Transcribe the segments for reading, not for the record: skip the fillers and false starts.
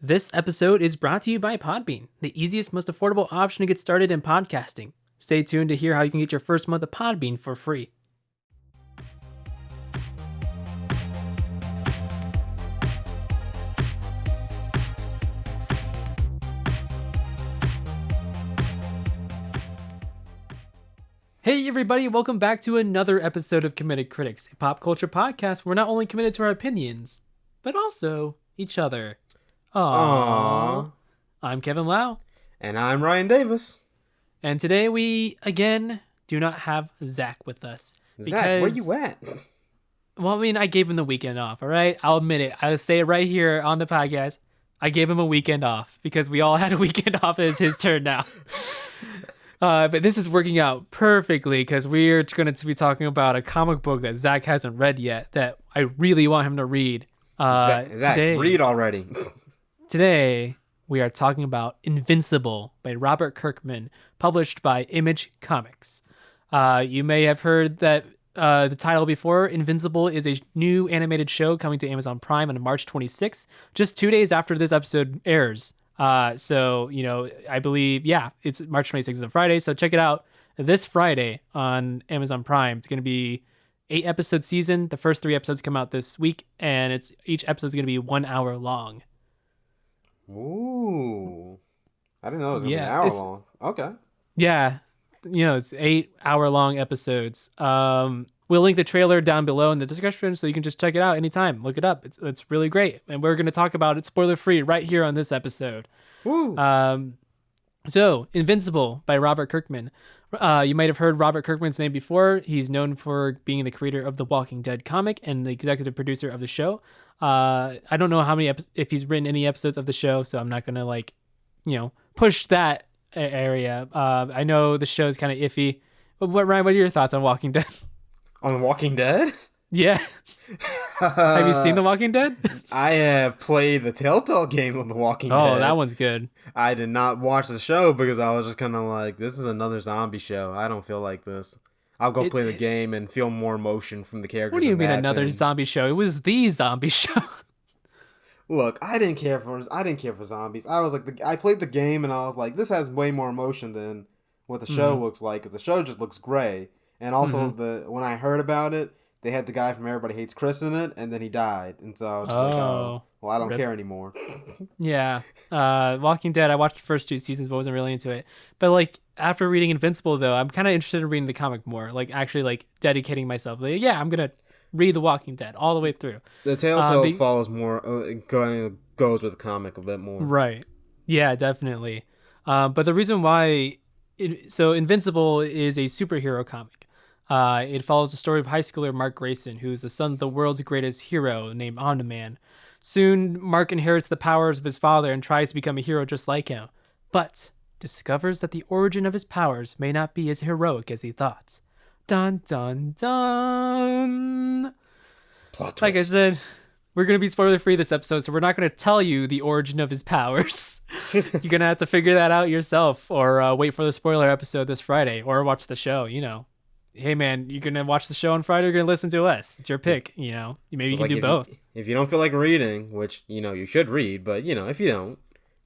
This episode is brought to you by Podbean, the easiest, most affordable option to get started in podcasting. Stay tuned to hear how you can get your first month of Podbean for free. Hey everybody, welcome back to another episode of Committed Critics, a pop culture podcast where we're not only committed to our opinions, but also each other. Aww. I'm Kevin Lau. And I'm Ryan Davis. And today we, again, do not have Zach with us. Zach, where you at? Well, I mean, I gave him the weekend off, all right? I'll admit it. I'll say it right here on the podcast. I gave him a weekend off because we all had a weekend off. It's his turn now. But this is working out perfectly because we're going to be talking about a comic book that Zach hasn't read yet that I really want him to read. Zach, today, read already. Today, we are talking about Invincible by Robert Kirkman, published by Image Comics. You may have heard that the title before. Invincible is a new animated show coming to Amazon Prime on March 26th, just 2 days after this episode airs. So, you know, I believe, it's March 26th is a Friday. So check it out this Friday on Amazon Prime. It's going to be 8-episode season. The first 3 episodes come out this week, and each episode is going to be 1 hour long. Ooh, I didn't know it was going to be an hour long. Okay. Yeah. You know, it's 8-hour long episodes. We'll link the trailer down below in the description so you can just check it out anytime. Look it up. It's really great. And we're going to talk about it spoiler free right here on this episode. Woo. So, Invincible by Robert Kirkman. You might have heard Robert Kirkman's name before. He's known for being the creator of the Walking Dead comic and the executive producer of the show. I don't know how many if he's written any episodes of the show, so I'm not going to push that area. I know the show is kind of iffy. But Ryan, what are your thoughts on Walking Dead? On The Walking Dead? Yeah. Have you seen The Walking Dead? I have played the Telltale game of The Walking Dead. Oh, that one's good. I did not watch the show because I was just kind of like, this is another zombie show. I don't feel like this. I'll go play the game and feel more emotion from the characters. What do you mean another zombie show? It was the zombie show. Look, I didn't care for zombies. I was like, I played the game and I was like, this has way more emotion than what the show looks like, because the show just looks gray. And also, when I heard about it, they had the guy from Everybody Hates Chris in it, and then he died. And so I was just like, oh, well, I don't care anymore. Yeah. Walking Dead, I watched the first 2 seasons, but wasn't really into it. But, like, after reading Invincible, though, I'm kind of interested in reading the comic more. Like, actually, like, dedicating myself. Like, yeah, I'm going to read The Walking Dead all the way through. The Telltale follows more, goes with the comic a bit more. Right. Yeah, definitely. But the reason why... So Invincible is a superhero comic. It follows the story of high schooler Mark Grayson, who is the son of the world's greatest hero named Omni-Man. Soon, Mark inherits the powers of his father and tries to become a hero just like him, but discovers that the origin of his powers may not be as heroic as he thought. Dun, dun, dun! Plot twist. Like I said, we're going to be spoiler-free this episode, so we're not going to tell you the origin of his powers. You're going to have to figure that out yourself, or wait for the spoiler episode this Friday, or watch the show, you know. Hey man, you're gonna watch the show on Friday, you're gonna listen to us. It's your pick, you know. Maybe you can do both. If you don't feel like reading, which, you know, you should read, but, you know, if you don't,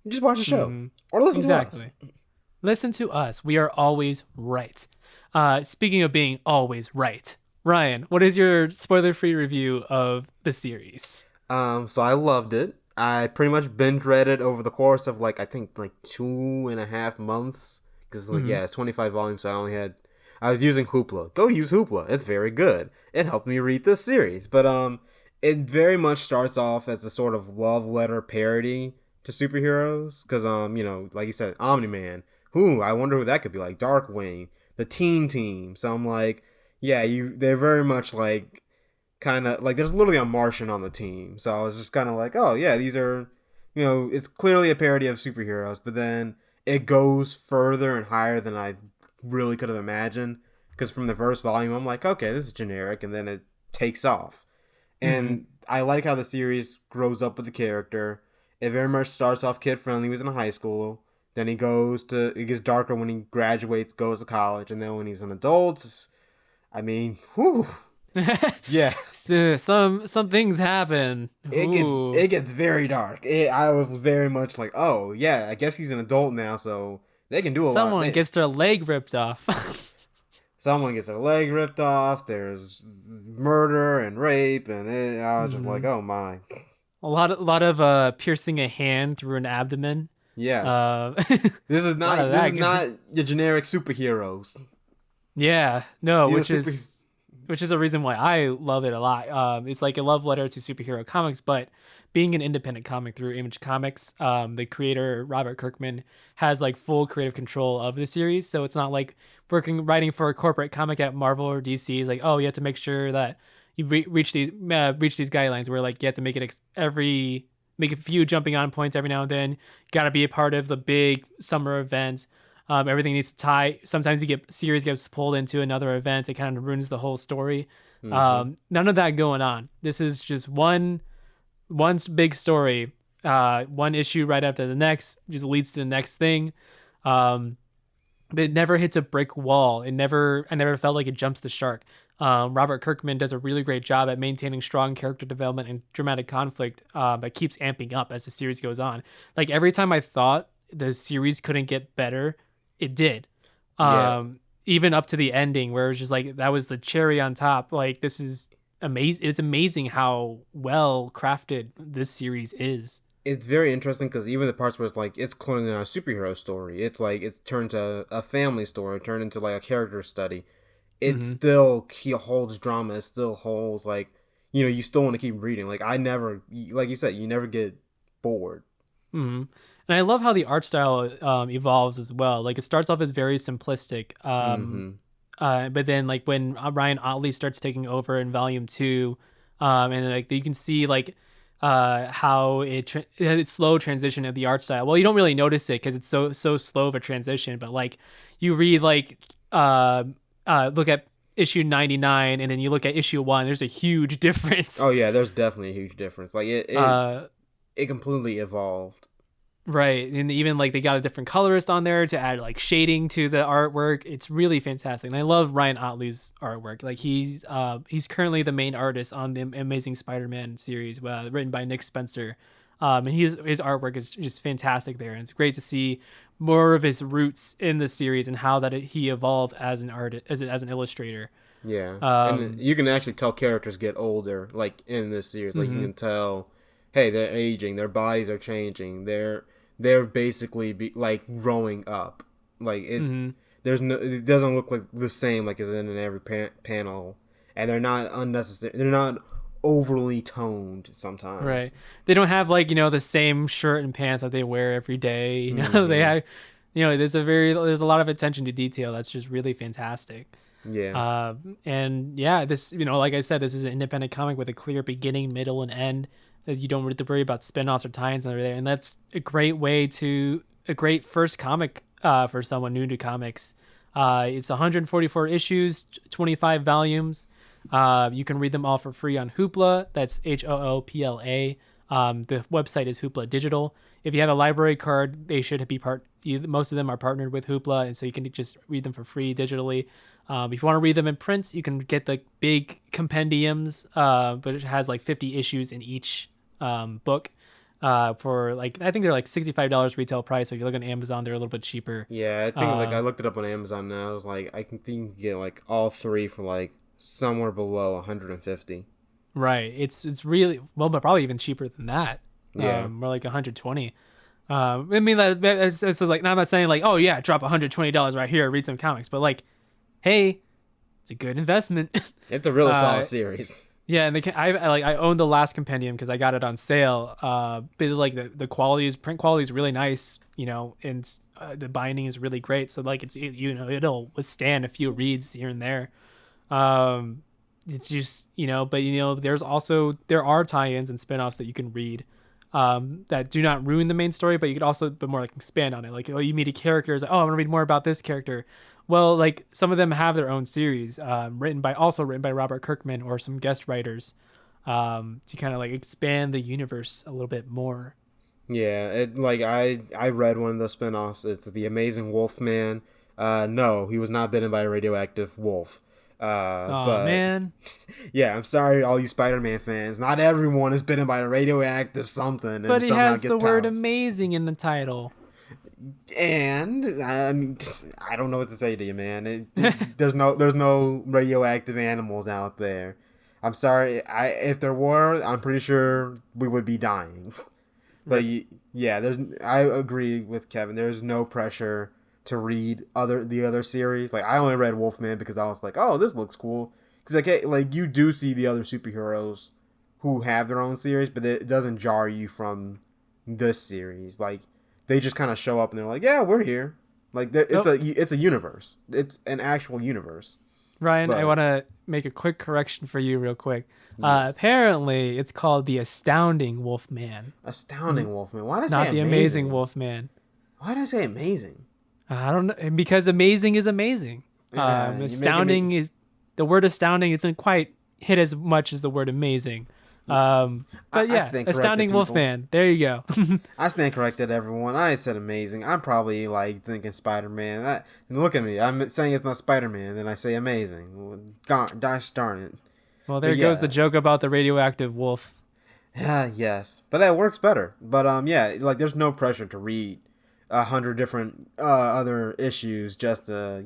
just watch the show. Or listen to us. Listen to us. We are always right. Speaking of being always right, Ryan, what is your spoiler-free review of the series? So I loved it. I pretty much binge read it over the course of, I think 2.5 months. Because, it's 25 volumes, so I was using Hoopla. Go use Hoopla. It's very good. It helped me read this series. But it very much starts off as a sort of love letter parody to superheroes. Because, like you said, Omni-Man. I wonder who that could be like. Darkwing. The Teen Team. So I'm like, yeah, they're very much like, kind of, like, there's literally a Martian on the team. So I was just kind of like, oh, yeah, these are, it's clearly a parody of superheroes. But then it goes further and higher than I really could have imagined, because from the first volume I'm like, okay, this is generic, and then it takes off. And I like how the series grows up with the character. It very much starts off kid friendly. He was in high school, then it gets darker when he graduates, goes to college, and then when he's an adult, I mean, whew, Yeah, So, some things happen. Ooh. it gets very dark. I was very much like, oh yeah, I guess he's an adult now, so they can do a lot. Someone gets their leg ripped off. Someone gets their leg ripped off. There's murder and rape, and I was just like, Mhm. oh my. A lot of piercing a hand through an abdomen. Yes, A lot of this that. is not your generic superheroes. Yeah, no, These are which super. is a reason why I love it a lot. It's like a love letter to superhero comics, but being an independent comic through Image Comics, the creator Robert Kirkman has like full creative control of the series, so it's not like writing for a corporate comic at Marvel or DC. It's like, oh, you have to make sure that you reach these guidelines where like you have to make it make a few jumping on points every now and then. You got to be a part of the big summer events. Everything needs to tie. Sometimes you get series gets pulled into another event. It kind of ruins the whole story. Mm-hmm. None of that going on. This is just one big story. One issue right after the next just leads to the next thing. Um, it never hits a brick wall. I never felt like it jumps the shark. Robert Kirkman does a really great job at maintaining strong character development and dramatic conflict that keeps amping up as the series goes on. Like every time I thought the series couldn't get better, it did. Yeah, Even up to the ending where it was just like that was the cherry on top. Like this is amazing. It's amazing how well crafted this series is. it's very interesting because even the parts where it's like it's cloning on a superhero story, it's like it's turned to a family story, turned into like a character study. It Hmm. still holds drama. It still holds like you still want to keep reading. Like I never, like you said, you never get bored. Hmm. And I love how the art style evolves as well. Like it starts off as very simplistic, Mm-hmm. but then like when Ryan Otley starts taking over in Volume 2, and like you can see like how it's slow transition of the art style. Well, you don't really notice it because it's so slow of a transition. But like you read like look at issue 99 and then you look at issue 1. There's a huge difference. Oh yeah, there's definitely a huge difference. Like Uh, it completely evolved. Right. And even like they got a different colorist on there to add like shading to the artwork. It's really fantastic. And I love Ryan Otley's artwork. Like he's currently the main artist on the Amazing Spider-Man series, written by Nick Spencer. And his artwork is just fantastic there. And it's great to see more of his roots in the series and how he evolved as an artist, as an illustrator. Yeah, and Um, you can actually tell characters get older, like in this series. Like you mhm. can tell, hey, they're aging, their bodies are changing, they're basically like growing up. Like Mhm. it doesn't look like the same like as in every panel, and they're not unnecessary. They're not overly toned sometimes. Right. They don't have like, the same shirt and pants that they wear every day. They Mm-hmm. have, there's a lot of attention to detail that's just really fantastic. Yeah. And yeah, this, like I said, this is an independent comic with a clear beginning, middle, and end. That you don't have to worry about spin-offs or tie-ins under there. And that's a great first comic for someone new to comics. It's 144 issues, 25 volumes. You can read them all for free on Hoopla. That's Hoopla. The website is Hoopla Digital. If you have a library card, they should be most of them are partnered with Hoopla, and so you can just read them for free digitally. If you want to read them in print, you can get the big compendiums, but it has like 50 issues in each book. For like, I think they're like $65 retail price. So if you look on Amazon, they're a little bit cheaper. Yeah, I think like I Uh, looked it up on Amazon now. I was like, I can think you can get like all three for like somewhere below 150. right. It's really well, but probably even cheaper than that. Yeah. More like 120. I mean, it's like, I'm not saying like, oh yeah, drop $120 right here, read some comics, but like, hey, it's a good investment. It's a really uh, solid series. yeah, and I owned the last compendium because I got it on sale. But like the print quality is really nice, and the binding is really great. So like it'll withstand a few reads here and there. Um, it's just but there are tie-ins and spin-offs that you can read that do not ruin the main story, but you could also but more like expand on it. Like, oh, you meet a character, it's like, oh, I want to read more about this character. Well, like some of them have their own series, written by Robert Kirkman or some guest writers, to kind of like expand the universe a little bit more. Yeah, it like I read one of the spin-offs. It's The Amazing Wolfman. No, he was not bitten by a radioactive wolf. Oh But man. yeah, I'm sorry, all you Spider-Man fans. Not everyone is bitten by a radioactive something But and he somehow has gets the word powers. amazing in the title. And I mean, I don't know what to say to you, man. There's no radioactive animals out there. I'm sorry. If there were, I'm pretty sure we would be dying. But Rip. yeah, I agree with Kevin. There's no pressure to read the other series. Like I only read Wolfman because I was like, oh, this looks cool. Because like you do see the other superheroes who have their own series, but it doesn't jar you from this series. Like they just kind of show up and they're like, yeah, we're here. Like Oh, it's a universe. It's an actual universe. Ryan, I But want to make a quick correction for you real quick. yes, Apparently, it's called the Astounding Wolfman, astounding Wolfman. Why did I say not the Amazing amazing? Wolfman. Why did I say amazing? I don't know, because amazing is amazing. Yeah, you're making me. Astounding is the word astounding isn't quite hit as much as the word amazing. But I yeah, stand corrected, Astounding people. Wolfman. There you go. I stand corrected, everyone. I said amazing. I'm probably like thinking Spider Man. Look at me. I'm saying it's not Spider Man, then I say amazing. Gosh darn it. Well, But there goes the yeah, joke about the radioactive wolf. yeah, yes. But that works better. But yeah, like there's no pressure to read 100 different other issues just to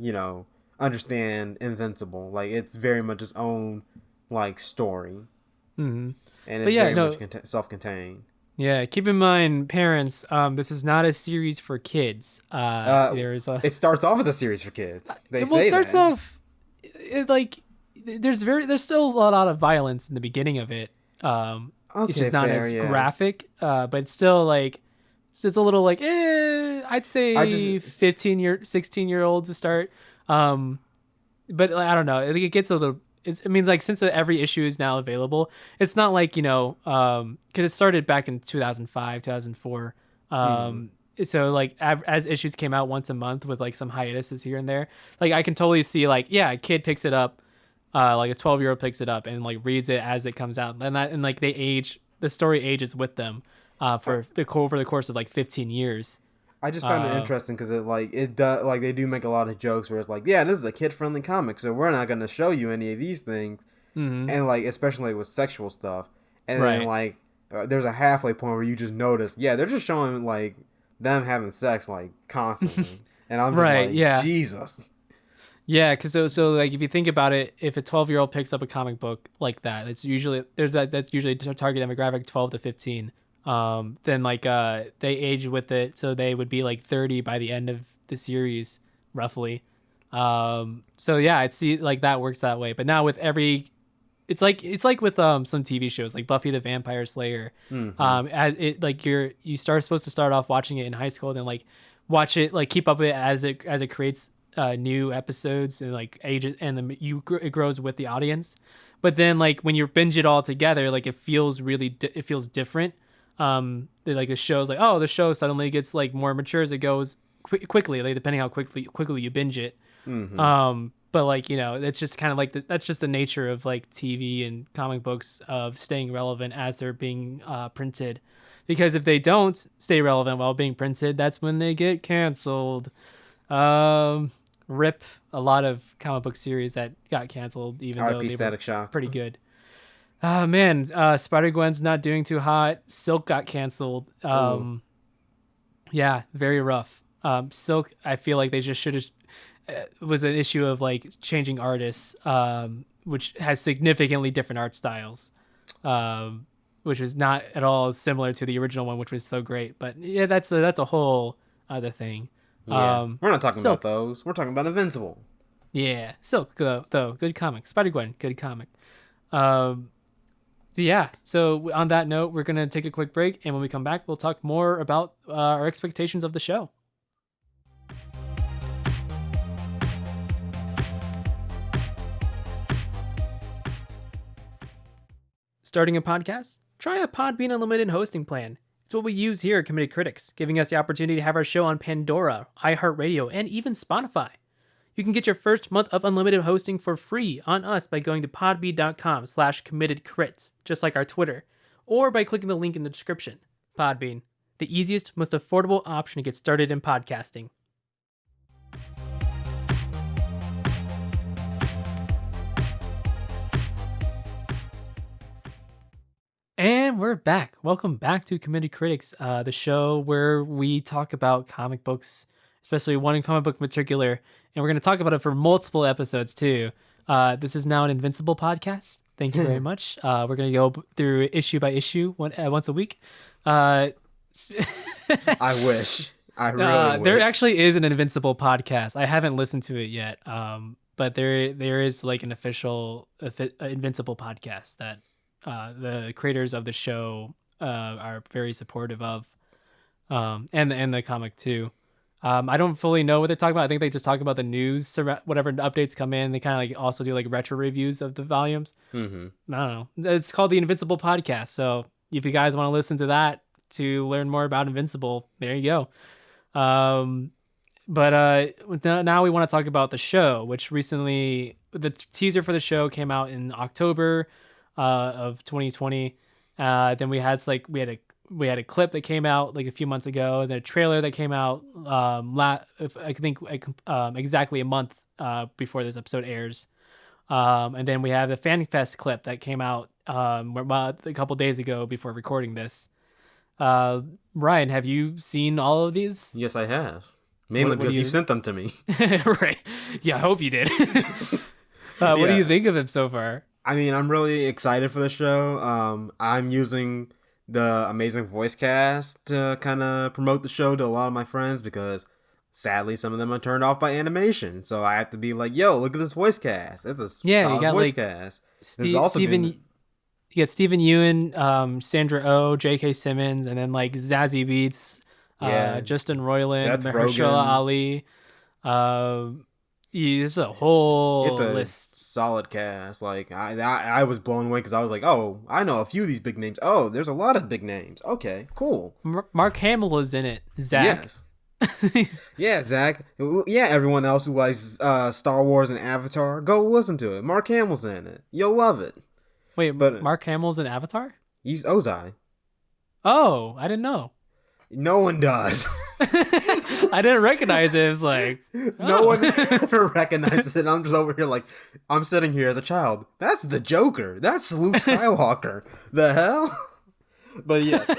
understand Invincible. Like it's very much its own like story, Hmm. and But it's yeah, very much no, self-contained. yeah. Keep in mind, parents. This is not a series for kids. Uh, There's a it starts off as a series for kids. They well, it say starts that. off like there's still a lot of violence in the beginning of it. It's Okay, just not fair, as yeah. graphic. But it's still like it's a little like I'd I just say 16 year olds to start. Um, but like, I don't know. I think it gets a little. I mean, like since every issue is now available, it's not like because it started back in 2005, 2004. hmm. So like as issues came out once a month with like some hiatuses here and there, like I can totally see like yeah, a kid picks it up, like a 12-year-old picks it up and like reads it as it comes out, and like the story ages with them, I, for the over the course of like 15 years. I just found it Uh, interesting because it does like they do make a lot of jokes where it's like, yeah, this is a kid friendly comic, so we're not gonna show you any of these things, mhm. and like especially with sexual stuff, and then Right. like there's a halfway point where you just notice, yeah, they're just showing like them having sex like constantly, and I'm just Right. like, Yeah. Jesus. Yeah, because so like if you think about it, if a 12-year-old picks up a comic book like that, it's usually that's usually target demographic 12 to 15. Then like they age with it, so they would be like 30 by the end of the series, roughly. So yeah, I'd see like that works that way. But now with it's like with some TV shows like Buffy the Vampire Slayer. Hmm. As it like you start supposed to start off watching it in high school, then like watch it like keep up with it as it creates new episodes and like ages, and then it grows with the audience. But then like when you binge it all together, like it feels it feels different. Like the show's like, oh, the show suddenly gets like more mature as it goes quickly, like depending how quickly you binge it. Hmm. But like it's just kind of like that's just the nature of like TV and comic books of staying relevant as they're being printed, because if they don't stay relevant while being printed, that's when they get canceled. Um, Rip a lot of comic book series that got canceled even though R.I.P. they were Static Shock. pretty good. Oh man, Spider Gwen's not doing too hot. Silk got canceled. Ooh. Yeah, very rough. Silk, I feel like they just should have was an issue of like changing artists, which has significantly different art styles, which was not at all similar to the original one, which was so great. But yeah, that's a whole other thing. Yeah, we're not talking about Silk, those. We're talking about Invincible. yeah, Silk though good comic. Spider Gwen, good comic. Um, yeah. So on that note, we're gonna take a quick break, and when we come back, we'll talk more about our expectations of the show. Starting a podcast? Try a Podbean Unlimited hosting plan. It's what we use here at Committed Critics, giving us the opportunity to have our show on Pandora, iHeartRadio, and even Spotify. You can get your first month of unlimited hosting for free on us by going to podbean.com/committedcrits, just like our Twitter, or by clicking the link in the description. Podbean, the easiest, most affordable option to get started in podcasting. we're back. Welcome back to Committee Critics, the show where we talk about comic books, especially one comic book in particular, and we're going to talk about it for multiple episodes too. This is now an Invincible podcast. Thank you very much. We're going to go through issue by issue once a week. I wish. I really wish. There actually is an Invincible podcast. I haven't listened to it yet, but there is like an official Invincible podcast that the creators of the show are very supportive of, and the comic too. I don't fully know what they're talking about. I think they just talk about the news, whatever updates come in. They kind of like also do like retro reviews of the volumes. Mm-hmm. I don't know. It's called the Invincible Podcast. So if you guys want to listen to that to learn more about Invincible, there you go. But now we want to talk about the show, which recently the teaser for the show came out in October of 2020. Then we had a clip that came out like a few months ago, and then a trailer that came out I think exactly a month before this episode airs. And then we have the FanFest clip that came out a couple days ago before recording this. Ryan, have you seen all of these? Yes, I have. Mainly because you sent them to me. Right. Yeah, I hope you did. What do you think of it so far? I mean, I'm really excited for the show. I'm using the amazing voice cast to kind of promote the show to a lot of my friends because sadly some of them are turned off by animation. So I have to be like, yo, look at this voice cast. It's a solid voice cast. You got Stephen Ewan, Sandra Oh, J.K. Simmons, and then like Zazie Beetz, Justin Roiland, Mahershala Ali. It's a whole list. Solid cast. Like I was blown away because I was like, oh, I know a few of these big names. Oh, there's a lot of big names. Okay, cool. Mark Hamill is in it. Zach. Yes. Yeah, Zach. Yeah, everyone else who likes Star Wars and Avatar, go listen to it. Mark Hamill's in it. You'll love it. Wait, but Mark Hamill's in Avatar? He's Ozai. Oh, I didn't know. No one does. I didn't recognize it. It was like, no one ever recognizes it. I'm just over here like, I'm sitting here as a child. That's the Joker. That's Luke Skywalker. The hell? But yes,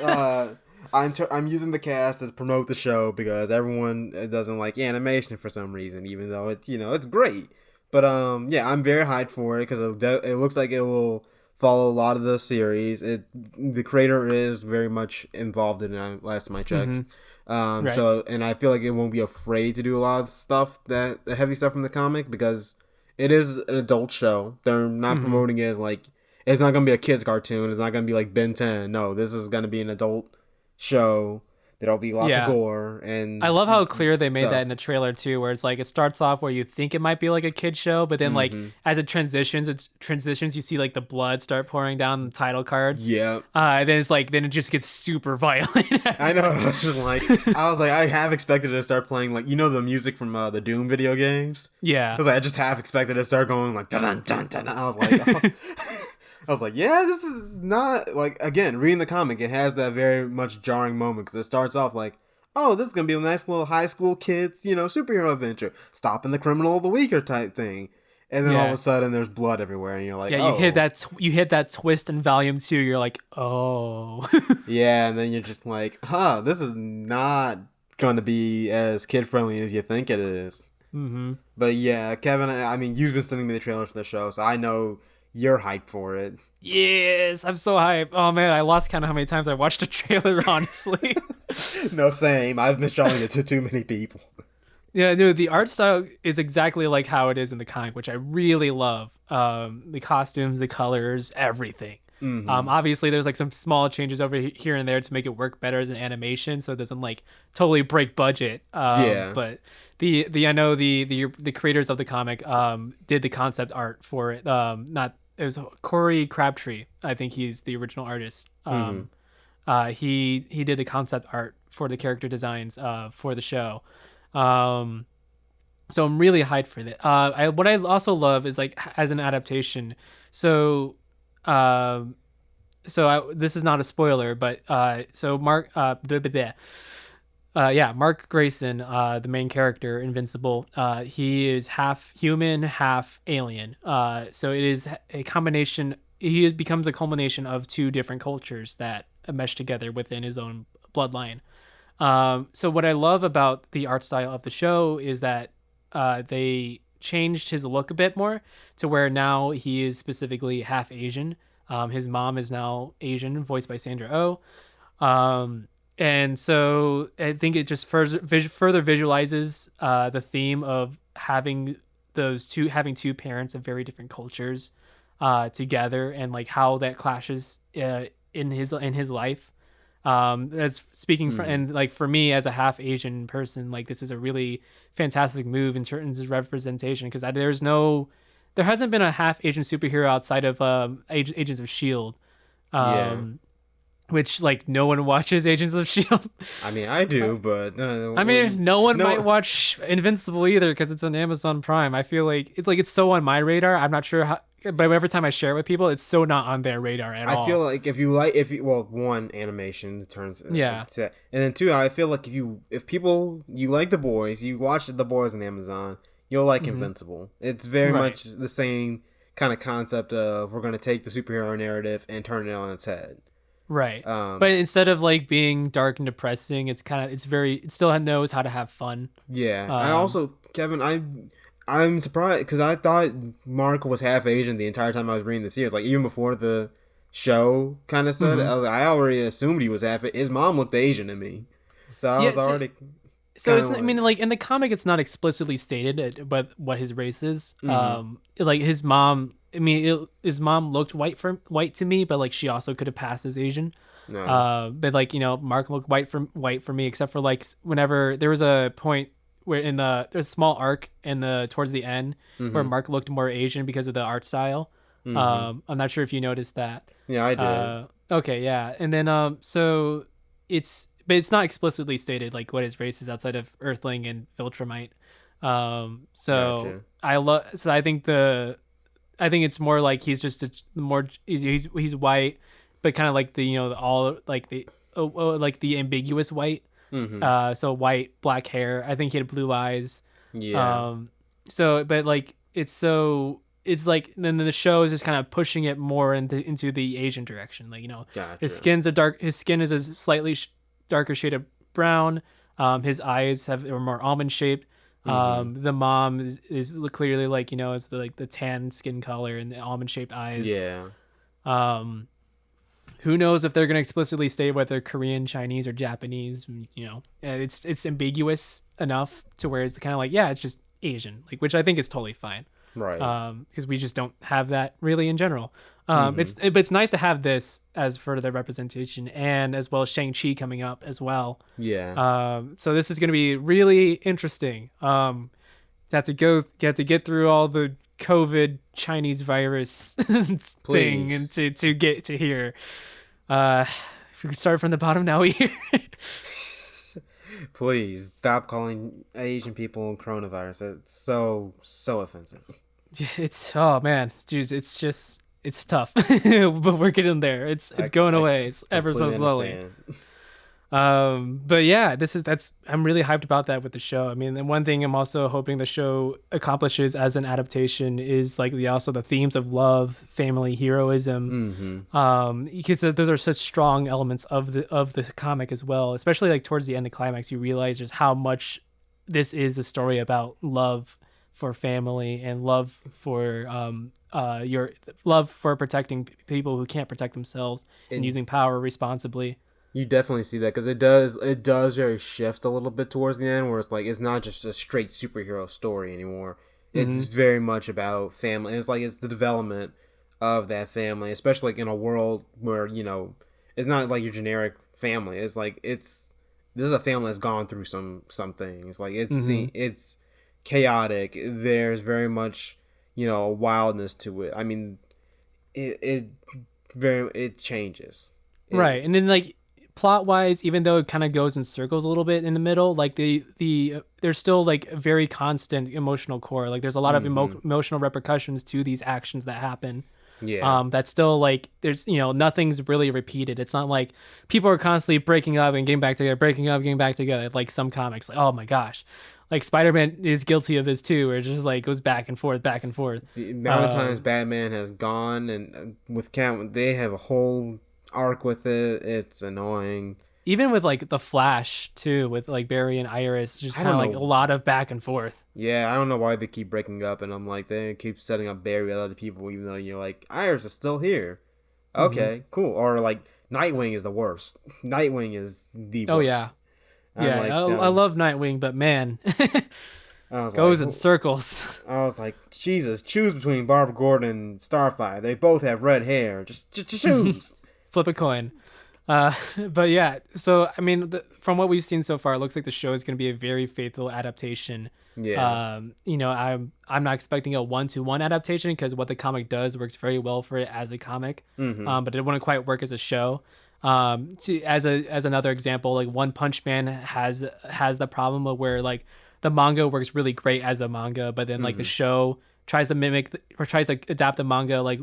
I'm using the cast to promote the show because everyone doesn't like animation for some reason, even though it's great. But yeah, I'm very hyped for it because it looks like it will follow a lot of the series. The creator is very much involved in it last time I checked. Mm-hmm. Right. So, and I feel like it won't be afraid to do a lot of stuff, the heavy stuff from the comic, because it is an adult show. They're not promoting it as like, it's not going to be a kid's cartoon. It's not going to be like Ben 10. No, this is going to be an adult show. There'll be lots of gore, and I love how clear they made that in the trailer too, where it's like it starts off where you think it might be like a kid show, but then like as it transitions, you see like the blood start pouring down the title cards. Yeah. And then then it just gets super violent. I know. I was like, I have expected it to start playing like the music from the Doom video games. Yeah. I just have expected it to start going like dun dun dun. I was like. Oh. I was like, yeah, this is not, like, again, reading the comic, it has that very much jarring moment, because it starts off like, oh, this is going to be a nice little high school kids, superhero adventure, stopping the criminal of the week or type thing, and then all of a sudden there's blood everywhere, and you're like, you hit that twist in volume 2, you're like, oh. Yeah, and then you're just like, this is not going to be as kid-friendly as you think it is. Mm-hmm. But yeah, Kevin, I mean, you've been sending me the trailers for the show, so I know you're hyped for it. Yes, I'm so hyped. Oh man, I lost count of how many times I watched a trailer, honestly. No, same. I've been showing it to too many people. Yeah, dude, the art style is exactly like how it is in the comic, which I really love. The costumes, the colors, everything. Mm-hmm. Obviously, there's like some small changes over here and there to make it work better as an animation, so it doesn't like totally break budget. But I know the creators of the comic did the concept art for it. It was Corey Crabtree. I think he's the original artist. He did the concept art for the character designs for the show. So I'm really hyped for that. What I also love is like as an adaptation. This is not a spoiler, but Mark Grayson, the main character, Invincible, he is half human, half alien. So it is a combination he becomes a culmination of two different cultures that mesh together within his own bloodline. So what I love about the art style of the show is that they changed his look a bit more to where now he is specifically half Asian. His mom is now Asian, voiced by Sandra Oh. And so I think it just further visualizes the theme of having two parents of very different cultures together, and like how that clashes in his life. As speaking for, and like for me as a half Asian person, like this is a really fantastic move in terms of representation, because there hasn't been a half Asian superhero outside of Agents of Shield. Yeah. Which like no one watches Agents of Shield. I mean, I do, but I mean, no one might no. watch Invincible either because it's on Amazon Prime. I feel like it's so on my radar. I'm not sure how, but every time I share it with people, it's so not on their radar at all. I feel like well, one, animation turns Yeah. and then two, I feel like if people you like The Boys, you watch The Boys on Amazon, you'll like Invincible. It's very Right. much the same kind of concept of we're going to take the superhero narrative and turn it on its head. Right. But instead of like being dark and depressing, it still knows how to have fun. Yeah. I also, Kevin, I'm surprised because I thought Mark was half Asian the entire time I was reading the series. Like even before the show kind of said it, I already assumed he was half. His mom looked Asian to me, so I was already. So it's, I mean, like in the comic, it's not explicitly stated what his race is. Like his mom, I mean, his mom looked white to me, but like she also could have passed as Asian. No. But like Mark looked white for me, except for like whenever there was a point where there's a small arc towards the end where Mark looked more Asian because of the art style. I'm not sure if you noticed that. Yeah, I did. Okay, yeah, and then so it's not explicitly stated like what his race is outside of Earthling and Viltrumite. So Gotcha. I think it's more like he's just he's white, but kind of like the like the ambiguous white. So white, black hair. I think he had blue eyes. Yeah. So but like it's like then the show is just kind of pushing it more into the Asian direction. Like his Gotcha. skin is a slightly darker shade of brown. His eyes are more almond shaped. The mom is clearly like is the tan skin color and the almond shaped eyes. Yeah. Who knows if they're going to explicitly state whether Korean, Chinese, or Japanese? It's ambiguous enough to where it's kind of like it's just Asian, like which I think is totally fine. Right. Because we just don't have that really in general. It's nice to have this as further representation, and as well as Shang-Chi coming up as well. Yeah. So this is going to be really interesting. Have to get through all the COVID Chinese virus thing and to get to here. If we could start from the bottom now, we Please stop calling Asian people coronavirus. It's so offensive. it's oh man, dude, it's tough, but we're getting there. It's going away ever so slowly. But yeah, I'm really hyped about that with the show. I mean, and one thing I'm also hoping the show accomplishes as an adaptation is like the themes of love, family, heroism. Because those are such strong elements of the comic as well. Especially like towards the end, the climax, you realize just how much this is a story about love for family and love for your love for protecting people who can't protect themselves and using power responsibly. You definitely see that because it does very shift a little bit towards the end, where it's not just a straight superhero story anymore. It's very much about family, and it's the development of that family, especially like in a world where it's not like your generic family. It's like this is a family that's gone through some things. Like it's chaotic. There's very much wildness to it. I mean, it changes. Right, and then like plot wise, even though it kind of goes in circles a little bit in the middle, like there's still like a very constant emotional core. Like there's a lot of emotional repercussions to these actions that happen. Yeah. That's still like there's nothing's really repeated. It's not like people are constantly breaking up and getting back together, breaking up, getting back together. Like some comics, like oh my gosh, like Spider-Man is guilty of this too, where it just like goes back and forth, back and forth. The amount of times Um, Batman has gone and with Cat, they have a whole arc with it. It's annoying. Even with like the Flash too, with like Barry and Iris, just I kind don't of like a know. lot of back and forth. Yeah, I don't know why they keep breaking up, and I'm like, they keep setting up Barry with other people, even though you're like, Iris is still here. Hmm. Okay, cool. Or like, Nightwing is the worst. Nightwing is the Oh yeah, worst. I'm yeah. like, I love Nightwing, but man, I was like, goes in circles. I was like, Jesus, choose between Barbara Gordon and Starfire. They both have red hair. Just choose. Flip a coin. Uh, but yeah, so I mean, from what we've seen so far, it looks like the show is going to be a very faithful adaptation. Yeah. I'm not expecting a one-to-one adaptation because what the comic does works very well for it as a comic, Mm-hmm. but it wouldn't quite work as a show. As another example, like One Punch Man has the problem of where like the manga works really great as a manga, but then like the Mm-hmm. show tries to or tries to adapt the manga like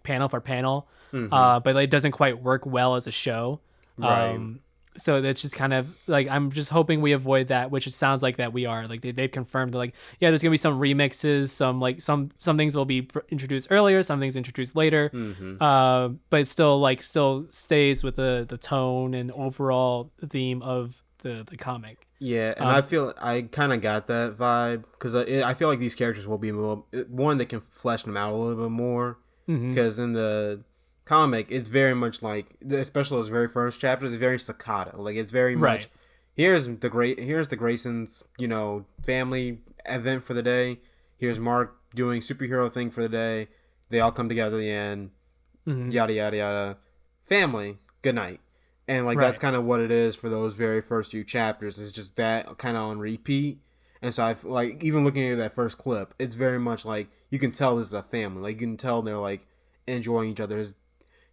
panel for panel, Mm-hmm. but it doesn't quite work well as a show. Right. Um, so that's just kind of like I'm just hoping we avoid that, which it sounds like that we are. Like they've confirmed like yeah, there's gonna be some remixes, some like some things will be introduced earlier, some things introduced later, Mm-hmm. but it still stays with the tone and overall theme of the comic. Yeah, and I Um, feel I kind of got that vibe because I feel like these characters will be a little one that can flesh them out a little bit more. mhm. Because in the comic, it's very much like, especially those very first chapters, it's very staccato. Like it's very much Right. here's the Graysons, family event for the day. Here's Mark doing superhero thing for the day. They all come together at the end. Mhm. Yada yada yada. Family. Good night. And like that's Right. kind of what it is for those very first few chapters. It's just that kind of on repeat. And so like even looking at that first clip, it's very much like you can tell this is a family. Like you can tell they're like enjoying each other.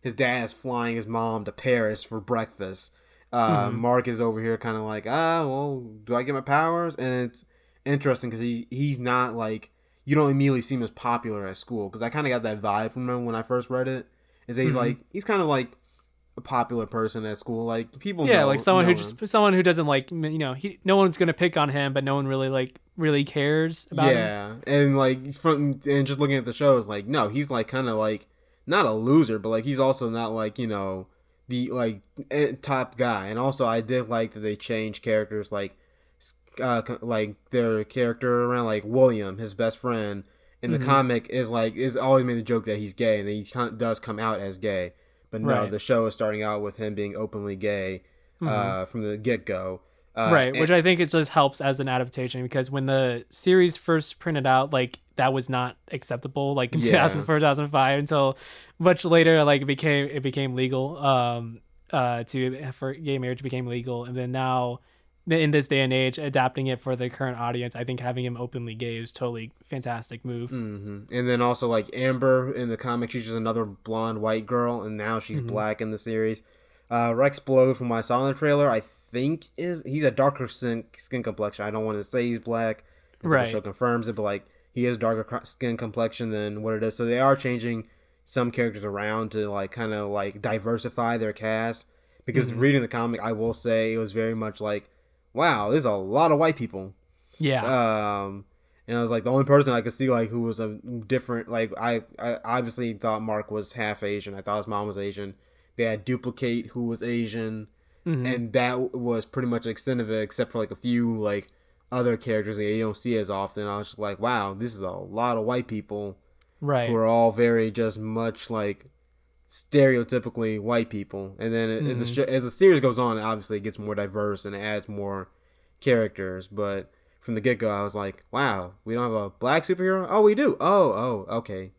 His dad is flying his mom to Paris for breakfast. Mhm. Mark is over here kind of like, well, do I get my powers? And it's interesting because he's not like, you don't immediately see him as popular at school, because I kind of got that vibe from him when I first read it. Is that Mhm. he's kind of like a popular person at school. Like people Yeah, like know him. someone who doesn't like no one's gonna pick on him, but no one really really cares about him. Yeah, and like and just looking at the show is like, no, he's like kind of like not a loser, but like he's also not like the like top guy. And also I did like that they changed characters like their character around, like William, his best friend in the Hmm. comic is always made the joke that he's gay, and he does come out as gay. But no, Right. the show is starting out with him being openly gay Hmm. from the get go. Right, And which I think it just helps as an adaptation because when the series first printed out, like that was not acceptable, like in yeah. 2004, 2005, until much later, like it became legal. To for gay marriage became legal, and then now, in this day and age, adapting it for the current audience, I think having him openly gay is totally fantastic move. And then also like Amber in the comic, she's just another blonde white girl, and now she's Hmm. black in the series. Rex Blow, from what I saw in the trailer, I think he's a darker skin complexion. I don't want to say he's black until the show Right. confirms it, but like he is darker skin complexion than what it is. So they are changing some characters around to like kind of like diversify their cast. Because Hmm. reading the comic, I will say it was very much like, wow, there's a lot of white people. Yeah. Um, and I was like the only person I could see like who was a different, like I obviously thought Mark was half Asian. I thought his mom was Asian. They had Duplicate, who was Asian, Hmm. and that was pretty much the extent of it, except for like a few like other characters that you don't see as often. I was just like, wow, this is a lot of white people who Right. are all very just much like stereotypically white people. And then Hmm. as the series goes on, obviously it gets more diverse and it adds more characters. But from the get go, I was like, wow, we don't have a black superhero. Oh, we do. Okay.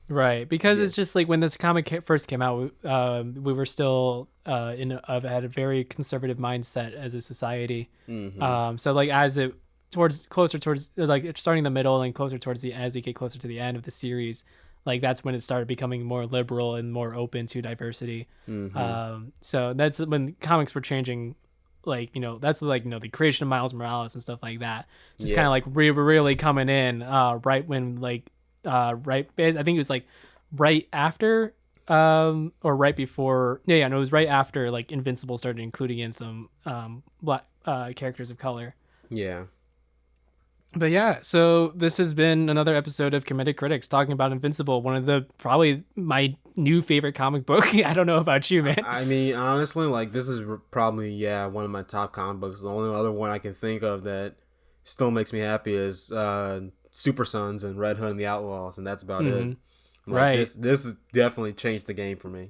Right, because Yeah. it's just like when this comic first came out, we were still had a very conservative mindset as a society. Mm-hmm. So like as it towards closer towards like it's starting in the middle and closer towards the as we get closer to the end of the series, like that's when it started becoming more liberal and more open to diversity. Mm-hmm. So that's when comics were changing. Like that's like the creation of Miles Morales and stuff like that. Just kind Yeah. of like really coming in right when like right I think it was like right after or right before. Yeah, no, it was right after like Invincible started including in some black characters of color. Yeah. But yeah, so this has been another episode of Committed Critics talking about Invincible, one of the probably my new favorite comic book. I don't know about you, man. I mean, honestly, like this is probably one of my top comic books. The only other one I can think of that still makes me happy is Super Sons and Red Hood and the Outlaws, and that's about it. Hmm. Like Right. this has definitely changed the game for me.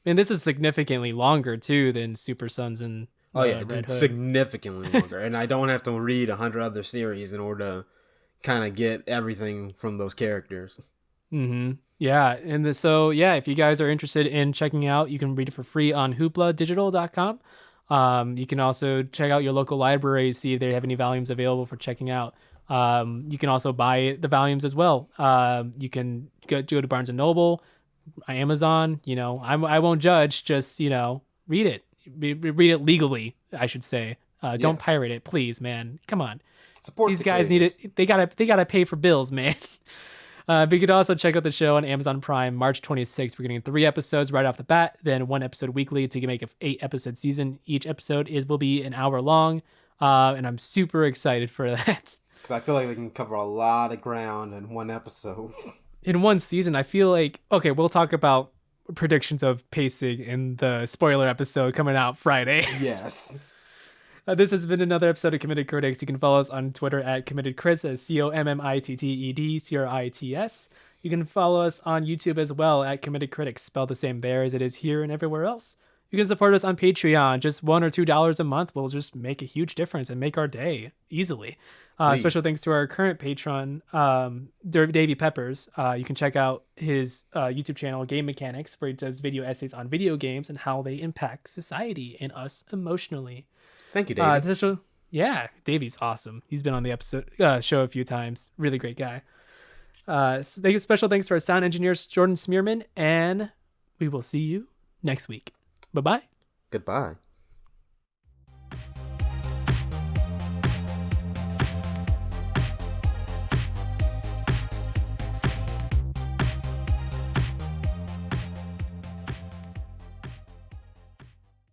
And this is significantly longer too than Super Sons and Oh yeah, the Red it's Hood. significantly longer, and I don't have to read 100 other series in order to kind of get everything from those characters. Yeah, and so yeah, if you guys are interested in checking out, you can read it for free on hoopladigital.com. You can also check out your local libraries, see if they have any volumes available for checking out. You can also buy the volumes as well. You can go to Barnes and Noble, Amazon. I won't judge. Just read it. Read it legally, I should say. Don't Yes, pirate it, please, man. Come on, support these the guys need creators. it. They gotta pay for bills, man. But you could also check out the show on Amazon Prime March 26th. We're getting 3 episodes right off the bat, then 1 episode weekly to make an 8 episode season. Each episode will be an hour long, and I'm super excited for that. Because I feel like they can cover a lot of ground in one episode. In one season, I feel like okay, we'll talk about predictions of pacing in the spoiler episode coming out Friday. Yes. This has been another episode of Committed Critics. You can follow us on Twitter at Committed Crits, as COMMITTEDCRITS. You can follow us on YouTube as well at Committed Critics, spelled the same there as it is here and everywhere else. You can support us on Patreon. Just $1 or $2 a month will just make a huge difference and make our day easily. Special Please. thanks to our current patron, Davey Peppers. You can check out his YouTube channel, Game Mechanics, where he does video essays on video games and how they impact society and us emotionally. Thank you, Davey. This show, yeah, Davey's awesome. He's been on the episode show a few times. Really great guy. Special thanks to our sound engineers, Jordan Smearman, and we will see you next week. Bye bye. Goodbye.